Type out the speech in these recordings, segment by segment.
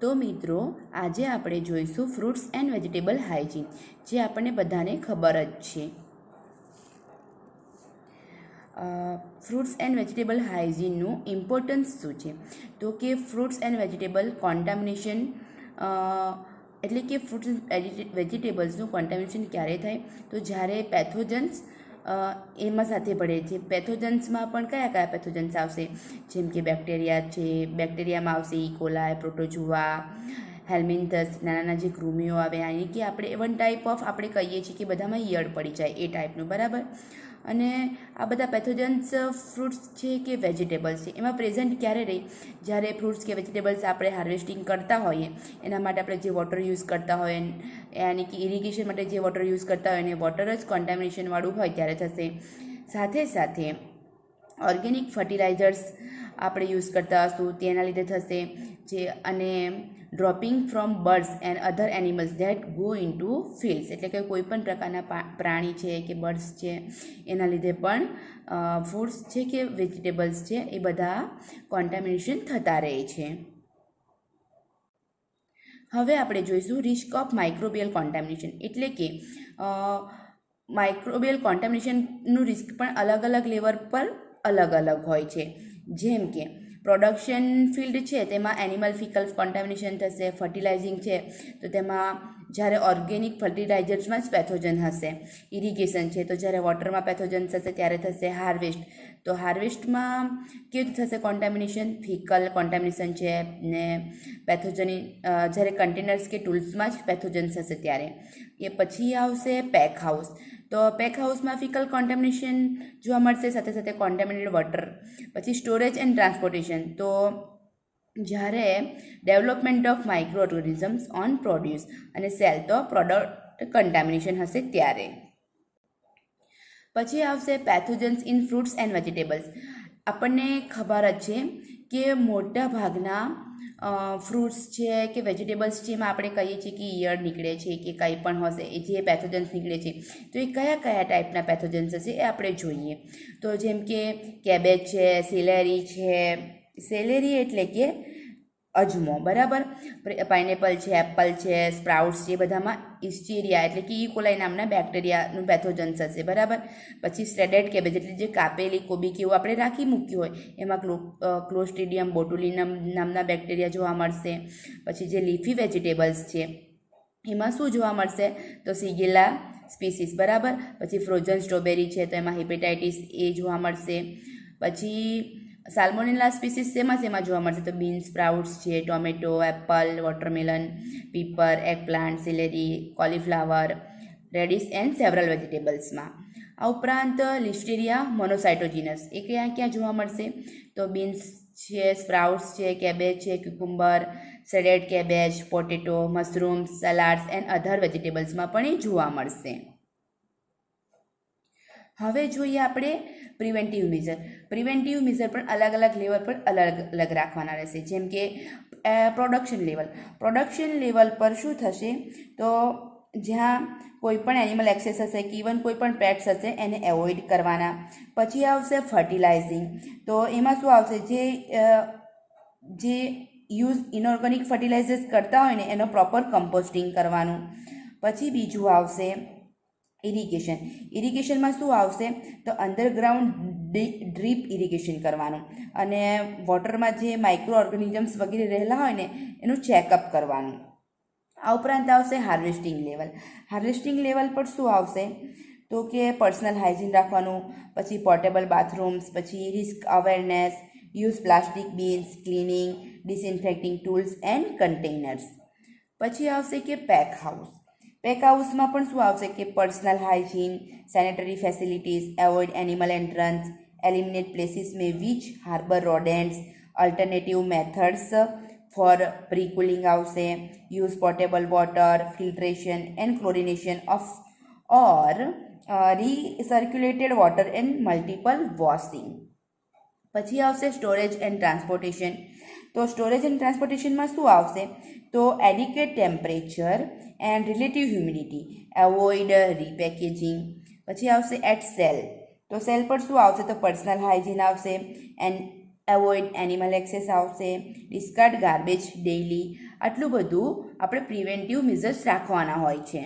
તો મિત્રો આજે આપણે જોઈશું ફ્રૂટ્સ એન્ડ વેજીટેબલ હાઇજીન, જે આપણને બધાને ખબર જ છે. ફ્રૂટ્સ એન્ડ વેજીટેબલ હાઇજીનનું ઇમ્પોર્ટન્સ શું છે? તો કે ફ્રૂટ્સ એન્ડ વેજીટેબલ કોન્ટામિનેશન એટલે કે ફ્રૂટ્સ વેજીટેબલ્સનું કોન્ટામિનેશન ક્યારે થાય? તો જ્યારે પેથોજન્સ એમાં સાથે ભળે છે. પેથોજન્સમાં પણ કયા કયા પેથોજન્સ આવશે? જેમ કે બેક્ટેરિયા છે, બેક્ટેરિયામાં આવશે ઇકોલાય, પ્રોટોજુઆ, હેલ્મિન્થસ, નાના જે કૃમિઓ આવે, યાની કે આપણે વન ટાઈપ ઓફ આપણે કહીએ છીએ કે બધામાં ઈયળ પડી જાય એ ટાઈપનું, બરાબર. અને આ બધા પેથોજન્સ ફ્રૂટ્સ છે કે વેજીટેબલ્સ છે, એમાં પ્રેઝન્ટ ક્યારે રહી? જ્યારે ફ્રૂટ્સ કે વેજીટેબલ્સ આપણે હાર્વેસ્ટિંગ કરતા હોઈએ, એના માટે આપણે જે વોટર યુઝ કરતા હોય, યાની કે ઇરિગેશન માટે જે વોટર યુઝ કરતા હોય અને વોટર જ કોન્ટામિનેશનવાળું હોય ત્યારે થશે. સાથે સાથે ઓર્ગેનિક ફર્ટિલાઇઝર્સ આપણે યુઝ કરતા હશું તેના લીધે થશે. જે અને dropping from birds and other animals that go in to fields, એટલે કે કોઈ પણ પ્રકારના પ્રાણી છે કે બર્ડ્સ છે એના લીધે પણ ફૂડ્સ છે કે વેજીટેબલ્સ છે એ બધા કોન્ટામિનેશન થતા રહે છે. હવે આપણે જોઈશું રિસ્ક ઓફ માઇક્રોબિયલ કોન્ટામિનેશન, એટલે કે માઇક્રોબિયલ કોન્ટામિનેશનનું રિસ્ક પણ અલગ અલગ લેવલ પર અલગ અલગ હોય છે. જેમ કે પ્રોડક્શન ફિલ્ડ છે તેમાં એનિમલ ફિકલ કોન્ટામિનેશન થશે. ફર્ટિલાઇઝિંગ છે તો તેમાં જ્યારે ઓર્ગેનિક ફર્ટિલાઇઝર્સમાં જ પેથોજન હશે. ઇરિગેશન છે તો જ્યારે વોટરમાં પેથોજન્સ હશે ત્યારે થશે. હાર્વેસ્ટ, તો હાર્વેસ્ટમાં કેવું થશે કોન્ટામિનેશન? ફિકલ કોન્ટામિનેશન છે ને પેથોજની જ્યારે કન્ટેનર્સ કે ટૂલ્સમાં જ પેથોજન્સ હશે ત્યારે. એ પછી આવશે પેક હાઉસ, તો પેક હાઉસમાં ફિકલ કોન્ટામિનેશન જોવા મળશે, સાથે સાથે કોન્ટામિનેટેડ વોટર. પછી સ્ટોરેજ એન્ડ ટ્રાન્સપોર્ટેશન, તો જ્યારે development of micro organisms on produce અને સેલ, તો પ્રોડક્ટ કન્ટામિનેશન હશે ત્યારે. પછી આવશે પેથોજન્સ ઇન ફ્રૂટ્સ એન્ડ વેજીટેબલ્સ. આપણને ખબર જ છે કે મોટા ભાગના ફ્રૂટ્સ છે કે વેજીટેબલ્સ છે એમાં આપણે કહીએ છીએ કે ઈયળ નીકળે છે કે કંઈ પણ હશે એ જે પેથોજન્સ નીકળે છે, તો એ કયા કયા ટાઈપના પેથોજન્સ હશે એ આપણે જોઈએ. તો જેમ કે કેબેજ છે, સેલેરી છે, સેલેરી એટલે કે અજમો, બરાબર. પાઇનેપલ છે, એપલ છે, સ્પ્રાઉટ્સ છે, બધામાં ઇસ્ચેરિયા એટલે કે ઇકોલાઈ નામના બેક્ટેરિયાનું પેથોજન્સ હશે, બરાબર. પછી શ્રેડેડ કેબેજ એટલે જે કાપેલી કોબી કે એવું આપણે રાખી મૂક્યું હોય એમાં ક્લોસ્ટ્રીડિયમ બોટુલિનમ નામના બેક્ટેરિયા જોવા મળશે. પછી જે લીફી વેજીટેબલ્સ છે એમાં શું જોવા મળશે? તો સિગેલા સ્પીસીસ, બરાબર. પછી ફ્રોઝન સ્ટ્રોબેરી છે તો એમાં હેપેટાઇટિસ એ જોવા મળશે. પછી સાલ્મોનેલા સ્પીસીસ શેમાં જોવા મળશે? તો બીન, સ્પ્રાઉટ્સ છે, tomato, apple, watermelon, pepper, eggplant, celery, cauliflower, radish and several વેજીટેબલ્સમાં. આ ઉપરાંત લિસ્ટેરિયા મોનોસાઇટોજીનસ એ ક્યાં ક્યાં જોવા મળશે? તો બીન્સ છે, સ્પ્રાઉટ્સ છે, કેબેજ છે, cucumber, shredded cabbage, potato, mushrooms, salads and other વેજીટેબલ્સમાં પણ એ જોવા મળશે. હવે જોઈએ આપણે પ્રિવેન્ટિવ મેઝર. પ્રિવેન્ટિવ મેઝર પણ અલગ અલગ લેવલ પર અલગ અલગ રાખવાના રહેશે. જેમ કે પ્રોડક્શન લેવલ. પ્રોડક્શન લેવલ પર શું થશે? તો જ્યાં કોઈ પણ એનિમલ એક્સેસ હશે કે ઇવન કોઈ પણ પેટ્સ હશે એને એવોઇડ કરવાના. પછી આવશે ફર્ટિલાઇઝિંગ, તો એમાં શું આવશે? જે યુઝ ઇનઓર્ગેનિક ફર્ટિલાઇઝર્સ કરતા હોય ને એનો પ્રોપર કમ્પોસ્ટિંગ કરવાનું. પછી બીજું આવશે ઇરિગેશન. ઇરિગેશનમાં શું આવશે? તો અંડરગ્રાઉન્ડ ડ્રીપ ઇરિગેશન કરવાનું અને વોટરમાં જે માઇક્રો ઓર્ગેનિઝમ્સ વગેરે રહેલા હોય ને એનું ચેકઅપ કરવાનું. આ ઉપરાંત આવશે હાર્વેસ્ટિંગ લેવલ. હાર્વેસ્ટિંગ લેવલ પર શું આવશે? તો કે પર્સનલ હાઇજીન રાખવાનું, પછી પોર્ટેબલ બાથરૂમ્સ, પછી risk awareness, use plastic bins, cleaning, disinfecting tools and containers. પછી આવશે કે પેક હાઉસ. પેક હાઉસમાં પણ શું આવશે? કે personal hygiene, sanitary facilities, avoid animal entrance, eliminate places may which harbour rodents, alternative methods for precooling આવશે, use portable water, filtration and chlorination of or recirculated water and multiple washing. પછી આવશે storage and transportation. તો storage and ટ્રાન્સપોર્ટેશનમાં શું આવશે? તો adequate temperature and relative humidity, avoid repackaging. પછી આવશે એટ સેલ. તો સેલ પર શું આવશે? તો પર્સનલ હાઇજીન આવશે એન્ડ એવોઇડ એનિમલ એક્સેસ આવશે, ડિસ્કાર્ડ ગાર્બેજ ડેઇલી. આટલું બધું આપણે પ્રિવેન્ટિવ મેઝર્સ રાખવાના હોય છે.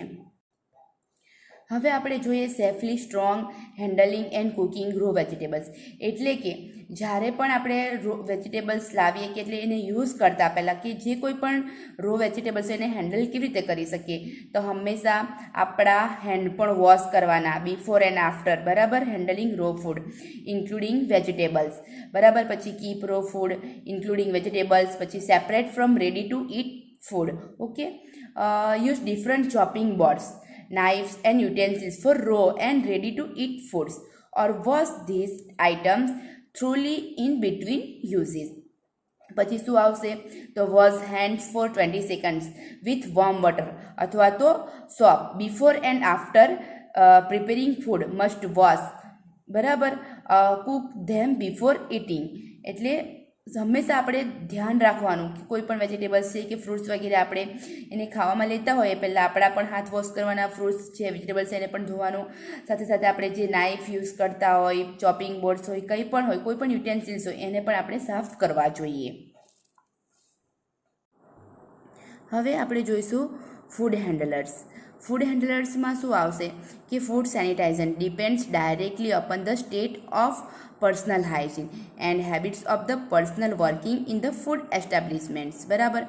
હવે આપણે જોઈએ safely strong handling and cooking raw vegetables. એટલે કે જ્યારે પણ આપણે વેજીટેબલ્સ લાવીએ કે એટલે એને યુઝ કરતાં પહેલાં કે જે કોઈ પણ રો વેજીટેબલ્સ એને હેન્ડલ કેવી રીતે કરી શકીએ, તો હંમેશા આપણા હેન્ડ પણ વોશ કરવાના બિફોર એન્ડ આફ્ટર. બરાબર. Handling raw food including vegetables. બરાબર. પછી keep raw food including vegetables. પછી separate from ready to eat food. Okay. Use different chopping boards, knives and utensils for raw and ready to eat foods, or wash these items thoroughly in between uses. પછી શું આવશે? તો wash hands for 20 seconds with warm water અથવા તો soap before and after preparing food must wash. બરાબર. Cook them before eating. એટલે હંમેશા આપણે ધ્યાન રાખવાનું કે કોઈ પણ વેજીટેબલ્સ છે કે ફ્રૂટ્સ વગેરે આપણે એને ખાવામાં લેતા હોઈએ પહેલાં આપણા પણ હાથ વોશ કરવાના, ફ્રૂટ્સ છે વેજીટેબલ્સ એને પણ ધોવાનું. સાથે સાથે આપણે જે નાઇફ યુઝ કરતા હોય, ચોપિંગ બોર્ડ્સ હોય, કંઈ પણ હોય, કોઈ પણ યુટેન્સિલ્સ હોય એને પણ આપણે સાફ કરવા જોઈએ. હવે આપણે જોઈશું ફૂડ હેન્ડલર્સ. ફૂડ હેન્ડલર્સમાં શું આવશે કે food sanitiser depends directly upon the state of personal hygiene and habits of the personnel working in the food establishments. બરાબર.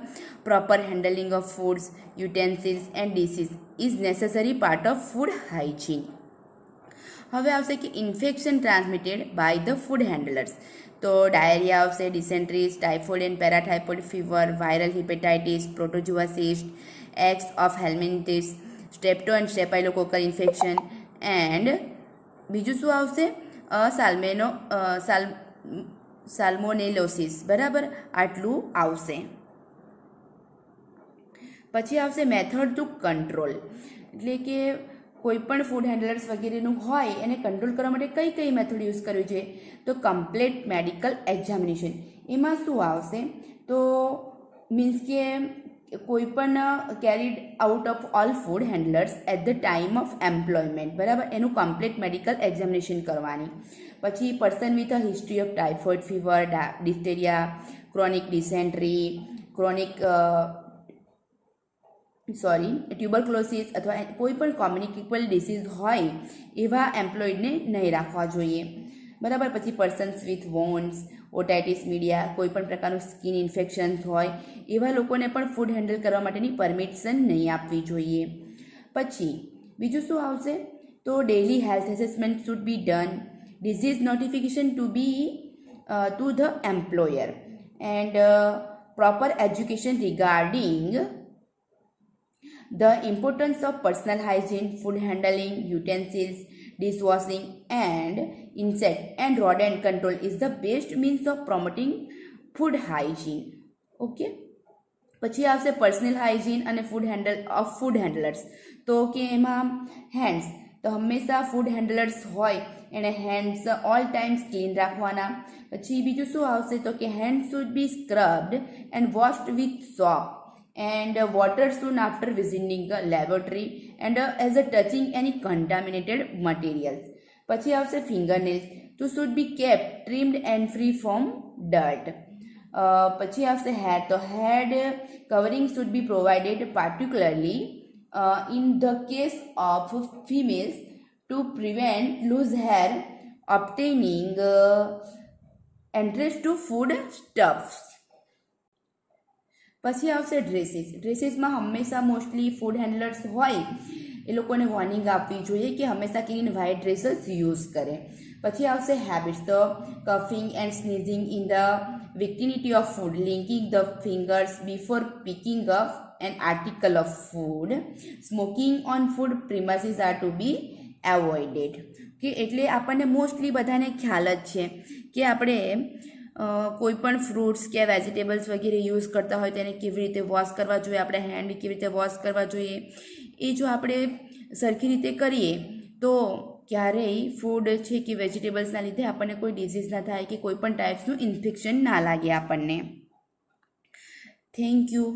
Proper handling of foods, utensils and dishes is necessary part of food hygiene. હવે આવશે કે infection transmitted by the food handlers. તો diarrhoea આવશે, dysenteries, typhoid and paratyphoid fever, viral hepatitis, protozoa cyst, eggs of helminths, strepto and staphylococcal infection and બીજું શું આવશે? સાલ્મોનેલોસિસ. બરાબર. આટલું આવશે. પછી આવશે મેથડ ટુ કંટ્રોલ. એટલે કે કોઈ પણ ફૂડ હેન્ડલર્સ વગેરેનું હોય એને કંટ્રોલ કરવા માટે કઈ કઈ મેથડ યુઝ કરવી જોઈએ? તો કમ્પ્લીટ મેડિકલ એક્ઝામિનેશન. એમાં શું આવશે? તો મીન્સ કે કોઈ પણ carried out of all food handlers at the time of employment. બરાબર. એનું કમ્પ્લીટ મેડિકલ એક્ઝામિનેશન કરવાની. પછી person with a history of typhoid fever, diphtheria, chronic dysentery, chronic tuberculosis અથવા કોઈ પણ કોમ્યુનિકેબલ ડિસીઝ હોય એવા એમ્પ્લોયડને નહીં રાખવા જોઈએ. બરાબર. પછી પર્સન્સ વિથ વોન્ડ્સ, ઓટાઇટિસ મીડિયા, કોઈ પણ પ્રકારનું સ્કિન ઇન્ફેક્શન્સ હોય એવા લોકોને પણ ફૂડ હેન્ડલ કરવા માટેની પરમિશન નહીં આપવી જોઈએ. પછી બીજું શું આવશે? તો daily health assessment should be done, disease notification to the employer and proper education regarding the importance of personal hygiene, food handling, utensils, dishwashing and insect and rodent control is the best means of promoting food hygiene. Okay. પછી આવશે personal hygiene અને food handlers. તો કે એમાં hands, તો હંમેશા food handlers હોય એને હેન્ડ્સ ઓલ ટાઈમ્સ ક્લીન રાખવાના. પછી બીજું શું આવશે? તો કે hand should be scrubbed and washed with soap and water soon after visiting a laboratory and as a touching any contaminated materials. પછી આવશે fingernails to should be kept trimmed and free from dirt. પછી આવશે hair, તો head covering should be provided particularly in the case of females to prevent loose hair obtaining entrance to food stuffs. પછી આવશે dresses. ડ્રેસીસમાં હંમેશા mostly food handlers હોય એ લોકોને warning આપવી જોઈએ કે હંમેશા ક્લીન વ્હાઇટ ડ્રેસીસ યુઝ કરે. પછી આવશે હેબિટ્સ, તો coughing and sneezing in the vicinity of food, licking the fingers before picking up an article of food, smoking on food premises are to be avoided. કે એટલે આપણને mostly બધાને ખ્યાલ જ છે કે આપણે કોઈ પણ ફ્રૂટ્સ કે વેજીટેબલ્સ વગેરે યુઝ કરતા હોય તેને કેવી રીતે વોશ કરવા જોઈએ, આપણે હેન્ડ કેવી રીતે વોશ કરવા જોઈએ. એ જો આપણે સરખી રીતે કરીએ તો ક્યારેય ફૂડ છે કે વેજીટેબલ્સના લીધે આપણને કોઈ ડિઝીઝ ના થાય કે કોઈ પણ ટાઈપ્સનું ઇન્ફેક્શન ના લાગે આપણને. Thank you.